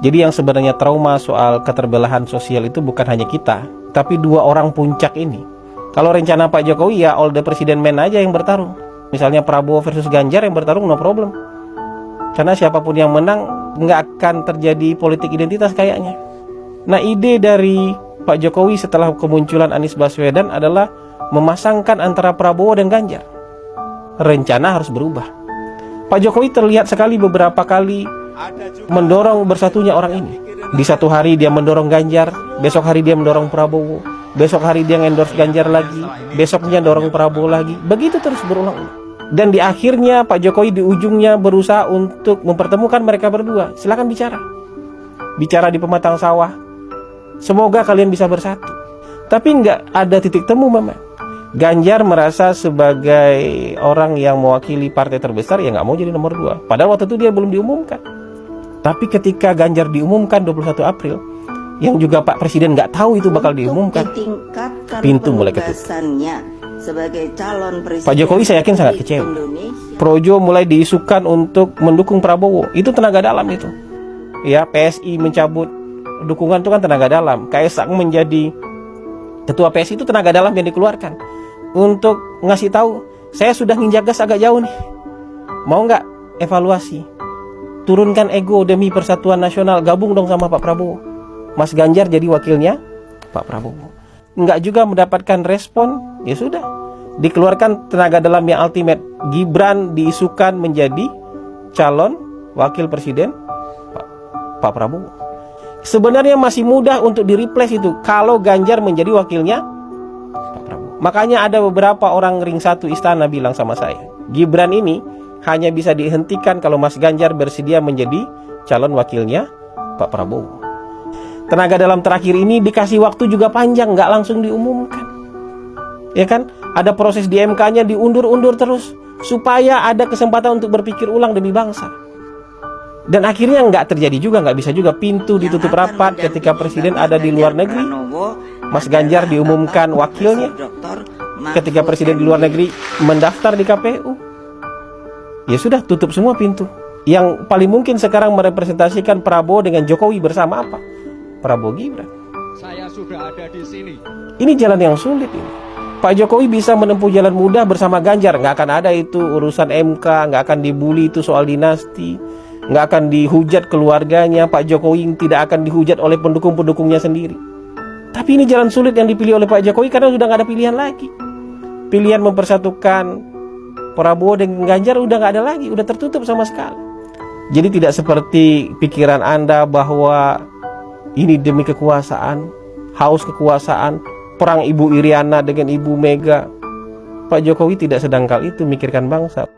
Jadi yang sebenarnya trauma soal keterbelahan sosial itu bukan hanya kita, tapi dua orang puncak ini. Kalau rencana Pak Jokowi ya all the president man aja yang bertarung. Misalnya Prabowo versus Ganjar yang bertarung, no problem. Karena siapapun yang menang nggak akan terjadi politik identitas kayaknya. Nah, ide dari Pak Jokowi setelah kemunculan Anies Baswedan adalah memasangkan antara Prabowo dan Ganjar. Rencana harus berubah. Pak Jokowi terlihat sekali beberapa kali mendorong bersatunya orang ini. Di satu hari dia mendorong Ganjar, besok hari dia mendorong Prabowo, besok hari dia endorse Ganjar lagi, besoknya dorong Prabowo lagi. Begitu terus berulang-ulang. Dan di akhirnya Pak Jokowi di ujungnya berusaha untuk mempertemukan mereka berdua. Silakan bicara. Bicara di pematang sawah. Semoga kalian bisa bersatu. Tapi nggak ada titik temu memang. Ganjar merasa sebagai orang yang mewakili partai terbesar ya nggak mau jadi nomor 2. Padahal waktu itu dia belum diumumkan. Tapi ketika Ganjar diumumkan 21 April, yang juga Pak Presiden nggak tahu itu bakal diumumkan, pintu mulai ketutup. Sebagai calon presiden Pak Jokowi saya yakin sangat kecewa. Projo mulai diisukan untuk mendukung Prabowo. Itu tenaga dalam itu. Ya, PSI mencabut dukungan itu kan tenaga dalam. Kaisang menjadi ketua PSI itu tenaga dalam yang dikeluarkan untuk ngasih tahu, saya sudah nginjak gas agak jauh nih. Mau nggak evaluasi? Turunkan ego demi persatuan nasional, gabung dong sama Pak Prabowo. Mas Ganjar jadi wakilnya Pak Prabowo. Nggak juga mendapatkan respon, ya sudah. Dikeluarkan tenaga dalam yang ultimate. Gibran diisukan menjadi calon wakil presiden Pak Prabowo. Sebenarnya masih mudah untuk di-replace itu kalau Ganjar menjadi wakilnya Pak Prabowo. Makanya ada beberapa orang ring satu istana bilang sama saya, Gibran ini hanya bisa dihentikan kalau Mas Ganjar bersedia menjadi calon wakilnya Pak Prabowo. Tenaga dalam terakhir ini dikasih waktu juga panjang, nggak langsung diumumkan. Ya kan? Ada proses di MK-nya diundur-undur terus supaya ada kesempatan untuk berpikir ulang demi bangsa. Dan akhirnya nggak terjadi juga, nggak bisa juga. Pintu ditutup rapat ketika Presiden ada di luar negeri. Mas Ganjar diumumkan wakilnya ketika Presiden di luar negeri mendaftar di KPU. Ya sudah, tutup semua pintu. Yang paling mungkin sekarang merepresentasikan Prabowo dengan Jokowi bersama apa? Prabowo Gibran. Saya sudah ada di sini. Ini jalan yang sulit ini. Pak Jokowi bisa menempuh jalan mudah bersama Ganjar. Nggak akan ada itu urusan MK, nggak akan dibully itu soal dinasti, nggak akan dihujat keluarganya. Pak Jokowi tidak akan dihujat oleh pendukung-pendukungnya sendiri. Tapi ini jalan sulit yang dipilih oleh Pak Jokowi karena sudah nggak ada pilihan lagi. Pilihan mempersatukan Prabowo dengan Ganjar udah nggak ada lagi, udah tertutup sama sekali. Jadi tidak seperti pikiran Anda bahwa ini demi kekuasaan, haus kekuasaan, perang Ibu Iriana dengan Ibu Mega. Pak Jokowi tidak sedangkal itu mikirkan bangsa.